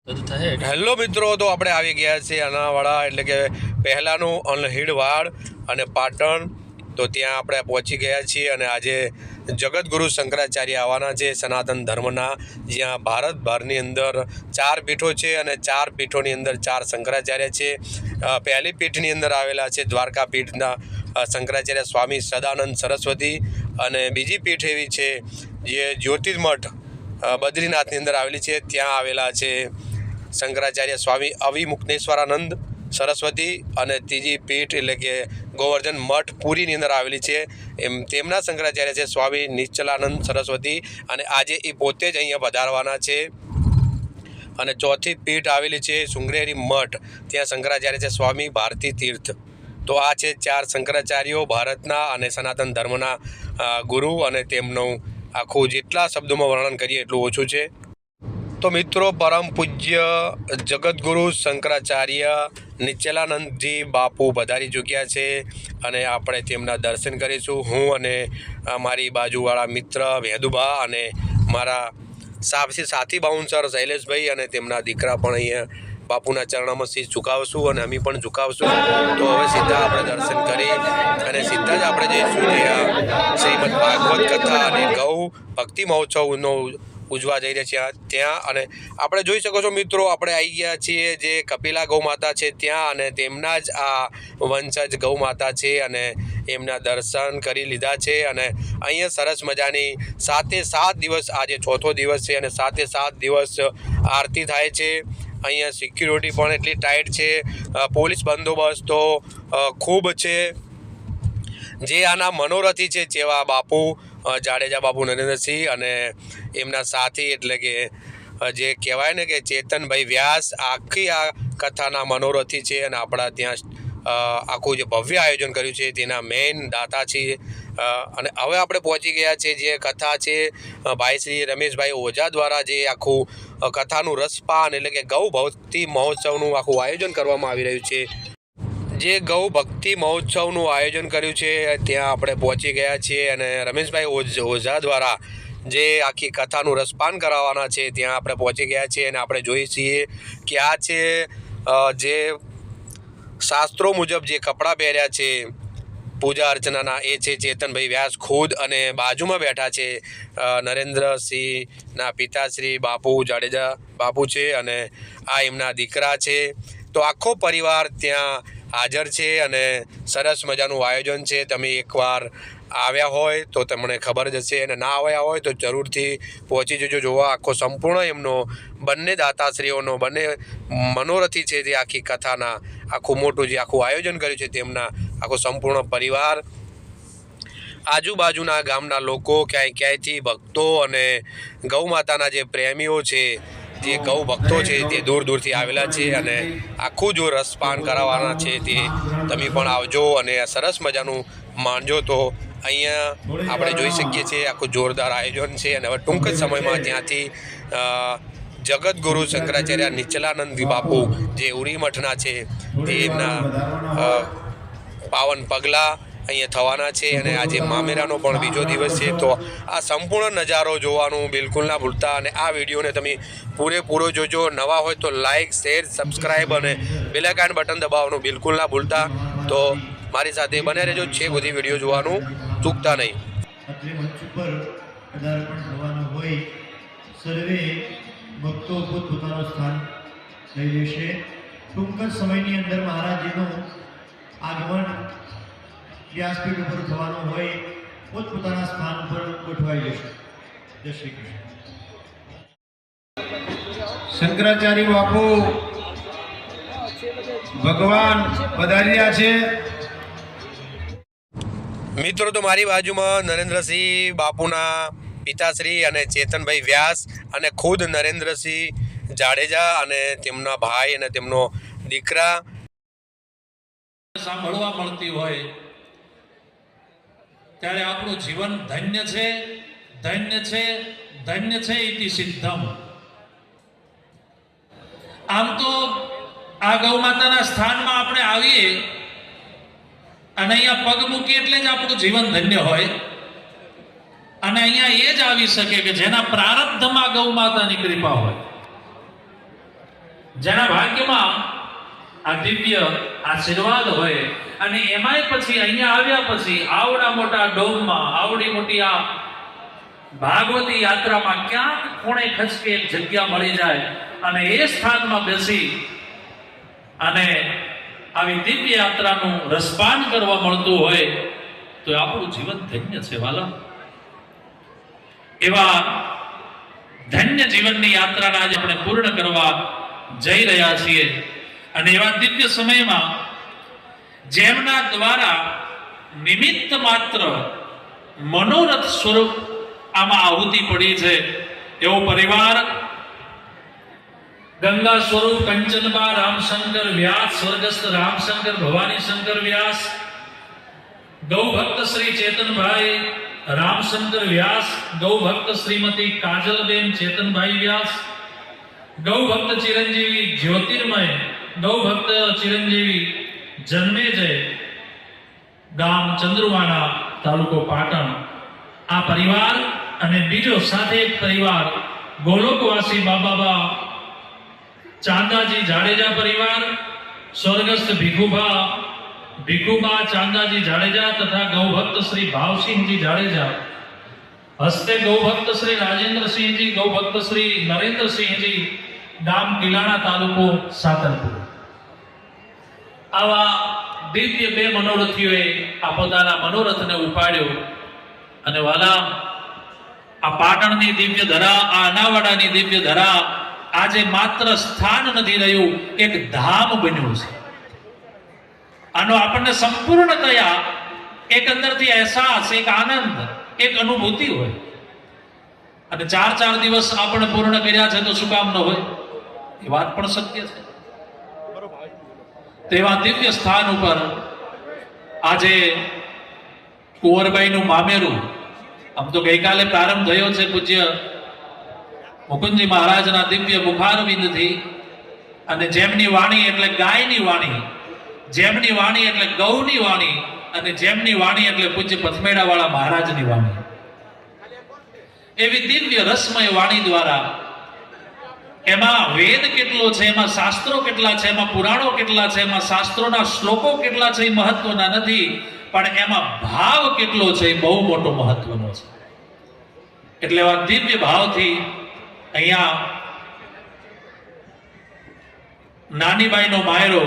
Hello મિત્રો, તો આપણે આવી ગયા છીએ અનાવાડા એટલે કે પહેલાંનું અનહીડવાડ અને પાટણ. તો ત્યાં આપણે પહોંચી ગયા છીએ અને આજે જગતગુરુ શંકરાચાર્ય આવવાના છે સનાતન ધર્મના, જ્યાં ભારતભરની અંદર 4 પીઠો છે અને 4 પીઠોની અંદર 4 શંકરાચાર્ય છે. પહેલી પીઠની અંદર આવેલા છે દ્વારકા પીઠના શંકરાચાર્ય સ્વામી સદાનંદ સરસ્વતી, અને બીજી પીઠ એવી છે જે જ્યોતિર્મઠ બદ્રીનાથની અંદર આવેલી છે, ત્યાં આવેલા છે શંકરાચાર્ય સ્વામી અવિમુક્તેશ્વરાનંદ સરસ્વતી. અને ત્રીજી પીઠ એટલે કે ગોવર્ધન મઠ પુરીની અંદર આવેલી છે, એમ તેમના શંકરાચાર્ય છે સ્વામી નિશ્ચલાનંદ સરસ્વતી, અને આજે એ પોતે જ અહીંયા પધારવાના છે. અને ચોથી પીઠ આવેલી છે શૃંગેરી મઠ, ત્યાં શંકરાચાર્ય છે સ્વામી ભારતી તીર્થ. તો આ છે 4 શંકરાચાર્યો ભારતના અને સનાતન ધર્મના ગુરુ, અને તેમનું આખું જેટલા શબ્દોમાં વર્ણન કરીએ એટલું ઓછું છે. તો મિત્રો, પરમ પૂજ્ય જગતગુરુ શંકરાચાર્ય નિશ્ચલાનંદજી બાપુ પધારી ચૂક્યા છે, અને આપણે તેમના દર્શન કરીશું. હું અને મારી બાજુવાળા મિત્ર વેદુભા અને મારા સાથી બાઉન્સર શૈલેષભાઈ અને તેમના દીકરા પણ અહીંયા બાપુના ચરણોમાં શીશ ઝુકાવશું, અને અમે પણ ઝુકાવશું. તો હવે સીધા આપણે દર્શન કરી અને સીધા જ આપણે જઈશું શ્રીમદ ભાગવત કથા અને ગૌ ભક્તિ મહોત્સવનો ઉજવા જઈ રહ્યા છે ત્યાં. અને આપણે જોઈ શકો છો મિત્રો, આપણે આવી ગયા છીએ જે કપિલા ગૌ માતા છે ત્યાં, અને તેમના જ આ વંશજ ગૌ માતા છે, અને એમના દર્શન કરી લીધા છે. અને અહીંયા સરસ મજાની 7 દિવસ, આજે 4થો દિવસ છે, અને 7 દિવસ આરતી થાય છે. અહીંયા સિક્યુરિટી પણ એટલી ટાઈટ છે, પોલીસ બંદોબસ્ત તો ખૂબ છે. જે આના મનોરથી છે જેવા બાપુ જાડેજા બાપુ નરેન્દ્રસિંહ, અને એમના સાથી એટલે કે જે કહેવાય ને કે ચેતનભાઈ વ્યાસ આખી આ કથાના મનોરથી છે, અને આપણા ત્યાં આખું જે ભવ્ય આયોજન કર્યું છે તેના મેઇન દાતા છે. અને હવે આપણે પહોંચી ગયા છે જે કથા છે ભાઈ શ્રી રમેશભાઈ ઓઝા દ્વારા જે આખું કથાનું રસપાન એટલે કે ગૌ ભક્તિ મહોત્સવનું આખું આયોજન કરવામાં આવી રહ્યું છે. જે ગૌ ભક્તિ મહોત્સવનું આયોજન કર્યું છે ત્યાં આપણે પહોંચી ગયા છીએ, અને રમેશભાઈ ઓઝા દ્વારા જે આખી કથાનું રસપાન કરાવવાના છે ત્યાં આપણે પહોંચી ગયા છીએ. અને આપણે જોઈએ છીએ કે આ છે જે શાસ્ત્રો મુજબ જે કપડાં પહેર્યા છે પૂજા અર્ચનાના, એ છે ચેતનભાઈ વ્યાસ ખુદ, અને બાજુમાં બેઠા છે નરેન્દ્રસિંહના પિતાશ્રી બાપુ જાડેજા બાપુ છે, અને આ એમના દીકરા છે. તો આખો પરિવાર ત્યાં હાજર છે, અને સરસ મજાનું આયોજન છે. તમે એકવાર આવ્યા હોય તો તમને ખબર જ હશે, અને ના આવ્યા હોય તો જરૂરથી પહોંચી જજો જોવા. આખો સંપૂર્ણ એમનો બંને દાતાશ્રીઓનો બંને મનોરથી છે તે આખી કથાના આખું મોટું જે આખું આયોજન કર્યું છે તેમના આખો સંપૂર્ણ પરિવાર, આજુબાજુના ગામના લોકો, ક્યાંયથી ભક્તો અને ગૌ માતાના જે પ્રેમીઓ છે, જે ગૌ ભક્તો છે તે દૂર દૂરથી આવેલા છે, અને આખું જો રસપાન કરાવવાના છે તે તમે પણ આવજો અને સરસ મજાનું માણજો. તો અહીંયા આપણે જોઈ શકીએ છીએ આખું જોરદાર આયોજન છે. અને હવે ટૂંક જ સમયમાં ત્યાંથી જગતગુરુ શંકરાચાર્ય નિશ્ચલાનંદ બાપુ જે ઉરી મઠના છે તે એમના પાવન પગલાં અહીંયા થવાના છે, અને આજે મામેરાનો પણ બીજો દિવસ છે. તો આ સંપૂર્ણ નજારો જોવાનું બિલકુલ ના ભૂલતા, અને આ વિડીયોને તમે પૂરેપૂરો જોજો. નવા હોય તો લાઇક, શેર, સબસ્ક્રાઈબ અને બેલ આઇકન બટન દબાવવાનું બિલકુલ ના ભૂલતા. તો મારી સાથે બને રહેજો, છે બધી વિડીયો જોવાનું ચૂકતા નહીં. સર્વે ભક્તો પોતપોતાનું સ્થાન લઈ લેશે. ટૂંક જ સમયની અંદર મહારાજજીનું આગમન વ્યાસપીઠ ઉપર થવાનું હોય, પોતપોતાના સ્થાન પર ગોઠવાઈ જશે. જય શ્રી કૃષ્ણ. શંકરાચાર્ય બાપુ ભગવાન પધાર્યા છે. મિત્રો, તો મારી બાજુમાં નરેન્દ્રસિંહ બાપુના પિતાશ્રી અને ચેતનભાઈ વ્યાસ, અને ખુદ નરેન્દ્રસિંહ જાડેજા અને તેમના ભાઈ અને તેમનો દીકરા. સાંભળવા મળતી હોય ત્યારે આપણું જીવન ધન્ય છે, ધન્ય છે, ધન્ય છે ઇતિ સિદ્ધમ. આમ તો આ ગૌ માતાના સ્થાનમાં આપણે આવીએ અને અહીંયા પગ મૂકીએ એટલે જ આપણું જીવન ધન્ય હોય. અને અહીંયા એ જ આવી શકે કે જેના પ્રારબ્ધમાં ગૌ માતાની કૃપા હોય. જેના ભાગ્યમાં આ દિવ્ય આશીર્વાદ હોય અને એમાંય પછી અહીંયા આવ્યા પછી આવડા મોટા ડોમમાં આવડી મોટી આ ભાગવતી યાત્રામાં ક્યાંક ખૂણે ખસકે એક જગ્યા મળી જાય અને એ સ્થાનમાં બેસી અને આવી દિવ્ય યાત્રાનું રસપાન કરવા મળતું હોય તો આપણું જીવન ધન્ય છે વાલા. એવા ધન્ય જીવનની યાત્રાને આજે આપણે પૂર્ણ કરવા જઈ રહ્યા છીએ અને એવા દિવ્ય સમયમાં જેમના દ્વારા નિમિત્ત માત્ર મનોરથ સ્વરૂપ આમાં આહુતિ પડી છે એવો પરિવાર ગંગા સ્વરૂપ કંચનબા રામશંકર વ્યાસ, સ્વર્ગસ્થ રામશંકર ભવાની શંકર વ્યાસ, ગૌ ભક્ત શ્રી ચેતનભાઈ રામશંકર વ્યાસ, ગૌ ભક્ત શ્રીમતી કાજલબેન ચેતનભાઈ વ્યાસ, ગૌ ભક્ત ચિરંજીવી જ્યોતિર્મય, ગૌ ભક્ત ચિરંજીવી જન્મેજય, ગામ ચંદ્રવાણા, તાલુકો પાટણ. આ પરિવાર અને બીજો સાથે એક પરિવાર ગોલોકવાસી બાબાબા ચાંદાજી જાડેજા પરિવાર, સ્વર્ગસ્થ ભીખુબા ચાંદાજી જાડેજા તથા ગૌભક્ત શ્રી ભાવસિંહજી જાડેજા, હસ્તે ગૌભક્ત શ્રી રાજેન્દ્રસિંહજી, ગૌભક્ત શ્રી નરેન્દ્રસિંહજી, ગામ કિલાણા, તાલુકો સાતલપુર. આવા દિવ્ય બે મનોરથીઓએ આ પોતાના મનોરથને ઉપાડ્યો અને વાલા આ પાટણની દિવ્ય ધરા, આ અનાવાડાની દિવ્ય ધરા આજે માત્ર સ્થાન નથી રહ્યું, એક ધામ બન્યું છે. આનો આપણને સંપૂર્ણતયા એક અંદરથી અહેસાસ, એક આનંદ, એક અનુભૂતિ હોય. અને 4 દિવસ આપણે પૂર્ણ કર્યા છે તો શું કામ ન હોય? એ વાત પણ સત્ય છે. તેવા દિવ્ય સ્થાન ઉપર આજે કુંવરબાઈનું મામેરું, આમ તો ગઈકાલે પ્રારંભ થયો છે પૂજ્ય મુકુંદજી મહારાજના દિવ્ય મુખારવિંદથી, અને જેમની વાણી એટલે ગાયની વાણી, જેમની વાણી એટલે ગૌની વાણી, અને જેમની વાણી એટલે પૂજ્ય પથમેડા વાળા મહારાજની વાણી. એવી દિવ્ય રસમય વાણી દ્વારા એમાં વેદ કેટલો છે, એમાં શાસ્ત્રો કેટલા છે, એમાં પુરાણો કેટલા છે, એમાં શાસ્ત્રોના શ્લોકો કેટલા છે એ મહત્વના નથી, પણ એમાં ભાવ કેટલો છે એ બહુ મોટો મહત્વનો છે. એટલે એવા દિવ્ય ભાવથી અહીંયા નાનીબાઈનો માયરો,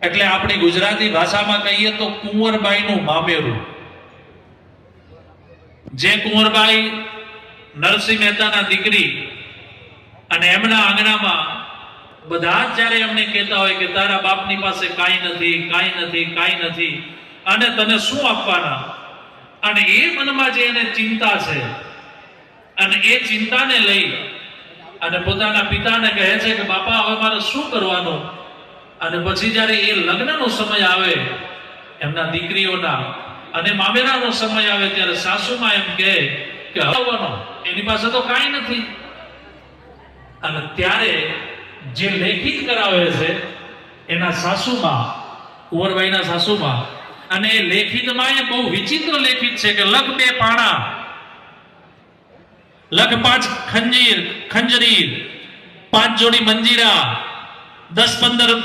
એટલે આપણી ગુજરાતી ભાષામાં કહીએ તો કુંવરબાઈનું મામેરું. જે કુંવરબાઈ નરસિંહ મહેતાના દીકરી, અને એમના આંગણામાં બધા જ જ્યારે એમને કહેતા હોય કે તારા બાપની પાસે કાંઈ નથી, કાંઈ નથી, કાંઈ નથી, અને તને શું આપવાના, અને એ મનમાં જે એને ચિંતા છે, અને એ ચિંતાને લઈ અને પોતાના પિતાને કહે છે કે બાપા હવે મારે શું કરવાનું. અને પછી જ્યારે એ લગ્નનો સમય આવે એમના દીકરીઓના અને મામેરાનો સમય આવે ત્યારે સાસુમાં એમ કહે કે આવવાનો એની પાસે તો કાંઈ નથી. અને ત્યારે જે લેખિત કરાવે છે એના સાસુમાં, કુંવરબાઈના સાસુમાં, અને એ લેખિતમાં એ બહુ વિચિત્ર લેખિત છે કે લખ 2 પાણા, લખ 5 ખંજરી, 5 જોડી મંજીરા, 10-15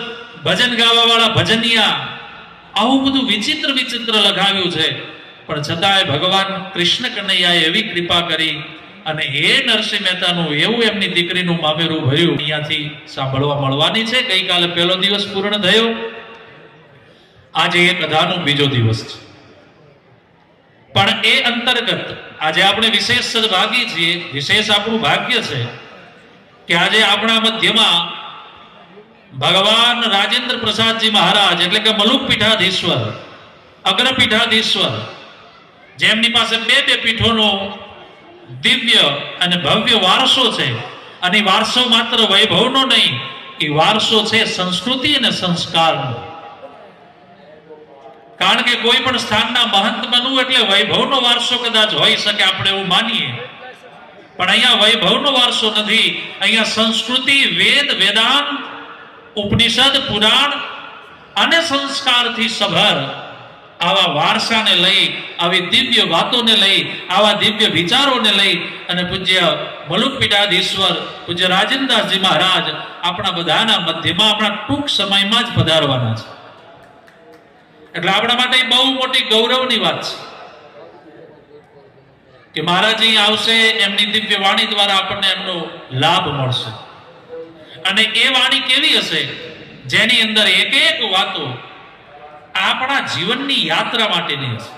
ભજન ગાવા વાળા ભજનિયા, આવું બધું વિચિત્ર લખાવ્યું છે. પણ છતાંય ભગવાન કૃષ્ણ કનૈયાએ એવી કૃપા કરી અને હે નરસિંહ મહેતાનું એવું એમની દીકરીનું મામેરું ભર્યું. અહીંયાથી સાંભળવા મળવાની છે. ગઈકાલે 1લો દિવસ પૂર્ણ થયો, આજે એ કથાનો બીજો દિવસ છે. પણ એ અંતર્ગત આજે આપણે વિશેષ સદભાગી છીએ, વિશેષ આપણું ભાગ્ય છે કે આજે આપણા મધ્યમાં ભગવાન રાજેન્દ્ર પ્રસાદજી મહારાજ એટલે કે મલુક પીઠાધીશ્વર, અગ્રપીઠાધીશ્વર, જેમની પાસે 2 પીઠોનો દિવ્ય અને ભવ્ય વારસો છે. અને વારસો માત્ર વૈભવનો નહીં, એ વારસો છે સંસ્કૃતિ અને સંસ્કારનો. કારણ કે કોઈ પણ સ્થાનના મહંત બનવું એટલે વૈભવનો વારસો કદાચ હોઈ શકે, આપણે એવું માનીએ, પણ અહીંયા વૈભવનો વારસો નથી. અહીંયા સંસ્કૃતિ, વેદ, વેદાંત, ઉપનિષદ, પુરાણ અને સંસ્કારથી સભર આવા વારસાને લઈ, આવી દિવ્ય વાતોને લઈ, આવા દિવ્ય વિચારોને લઈ અને પૂજ્ય મલુક પીઠાધીશ્વર પૂજ્ય રાજેન્દ્રદાસજી મહારાજ આપણા બધાના મધ્યમાં આપણા ટૂંક સમયમાં જ પધારવાના છે. એટલે આપણા માટે બહુ મોટી ગૌરવની વાત છે કે મહારાજ અહીં આવશે, એમની દિવ્ય વાણી દ્વારા આપણને એમનો લાભ મળશે. અને એ વાણી કેવી હશે? જેની અંદર એક એક વાતો આપણા જીવનની યાત્રા માટેની હશે.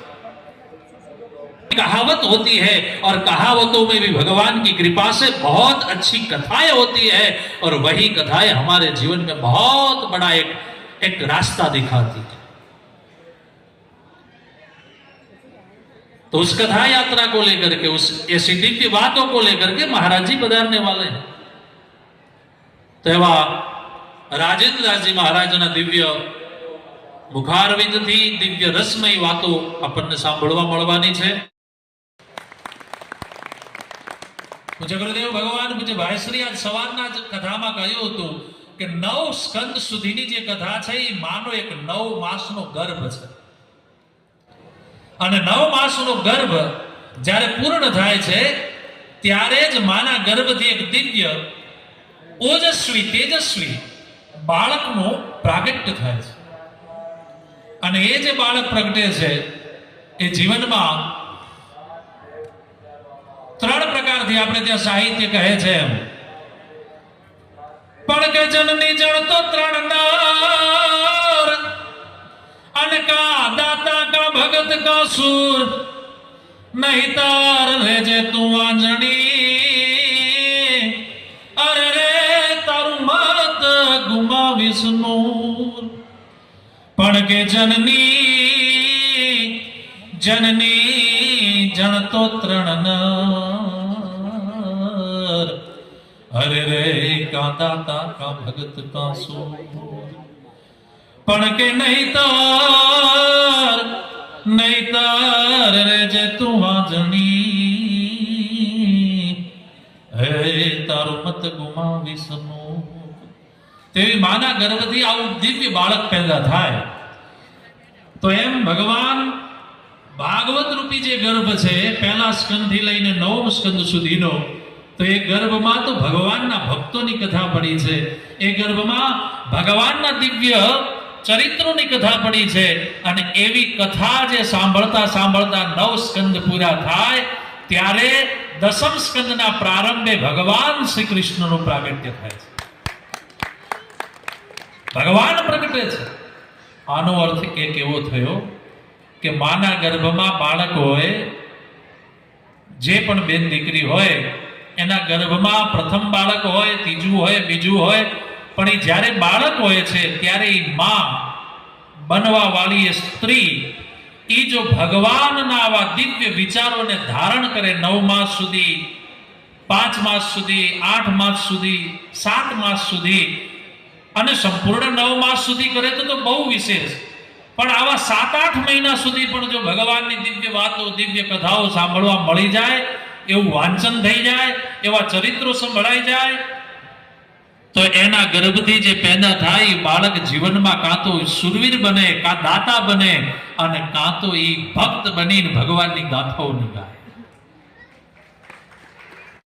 कहावत होती है और कहावतों में भी भगवान की कृपा से बहुत अच्छी कथाएं होती है और वही कथाएं हमारे जीवन में बहुत बड़ा एक रास्ता दिखाती है. तो उस कथा यात्रा को लेकर के, उस ऐसी दिव्य बातों को लेकर के महाराज जी पधारने वाले हैं. तो एवा राजेंद्रदास जी महाराज ना दिव्य मुखारविंदથી દિવ્ય રસમય વાતો આપણને સાંભળવા મળવાની છે. પૂજ્ય ગુરુદેવ ભગવાન પૂજ્ય ભાઈશ્રી આજ સવારના જ કથામાં કહ્યું હતું કે 9 સ્કંદ સુધીની જે કથા છે એ માનો એક 9 માસનો ગર્ભ છે. અને 9 માસનો ગર્ભ જ્યારે પૂર્ણ થાય છે ત્યારે જ માના ગર્ભથી એક દિવ્ય ઓજસ્વી તેજસ્વી બાળકનું પ્રાગટ્ય થાય છે. અને એ જે બાળક પ્રગટે છે એ જીવનમાં 3 પ્રકારથી આપણે ત્યાં સાહિત્ય કહે છે એમ પણ કે જનની જણ તો 3 નાર અને કા દાતા કા ભગત કા સુર નહીં તાર રેજે તું આંજણી અરે રે તારું મત ગુમાવીશ નૂર. પણ કે જનની જણ તો 3 નર અરે રે કા દાતા કા ભગત કા સુર. પણ કે નહીં તાર રેજે તું આંજણી હે તારું મત ગુમાવીશ નૂર. તેવી માના ગર્ભથી આવું દિવ્ય બાળક પેદા થાય તો એમ ભગવાન ભાગવત રૂપી જે ગર્ભ છે પહેલા સ્કંદથી લઈને 9 સ્કંદ સુધીનો, તો એ ગર્ભમાં તો ભગવાનના ભક્તોની કથા પડી છે. એ ગર્ભમાં ભગવાનના દિવ્ય ચરિત્રોની કથા પડી છે. અને એવી કથા જે સાંભળતા સાંભળતા 9 સ્કંદ પૂરા થાય ત્યારે 10મ સ્કંદના પ્રારંભે ભગવાન શ્રી કૃષ્ણનું પ્રાગટ્ય થાય છે. ભગવાન પ્રગટે છે. આનો અર્થ એક એવો થયો કે માના ગર્ભમાં બાળક હોય, જે પણ બેન દીકરી હોય એના ગર્ભમાં પ્રથમ બાળક હોય, ત્રીજું હોય, બીજું હોય, પણ એ જ્યારે બાળક હોય છે ત્યારે એ માં બનવા વાળી એ સ્ત્રી એ જો ભગવાનના આવા દિવ્ય વિચારોને ધારણ કરે 9 માસ સુધી, 5 માસ સુધી, 8 માસ સુધી, 7 માસ સુધી અને સંપૂર્ણ 9 માસ સુધી કરે તો બહુ વિશેષ. પણ આવા 7-8 મહિના સુધી પણ જો ભગવાનની દિવ્ય વાતો, દિવ્ય કથાઓ સાંભળવા મળી જાય, એવું વાંચન થઈ જાય, એવા ચરિત્રો સંભળાઈ જાય, તો એના ગર્ભથી જે પેદા થાય એ બાળક જીવનમાં કાં તો સુરવીર બને, કાં દાતા બને અને કાં તો એ ભક્ત બનીને ભગવાનની ગાથાઓની ગાય.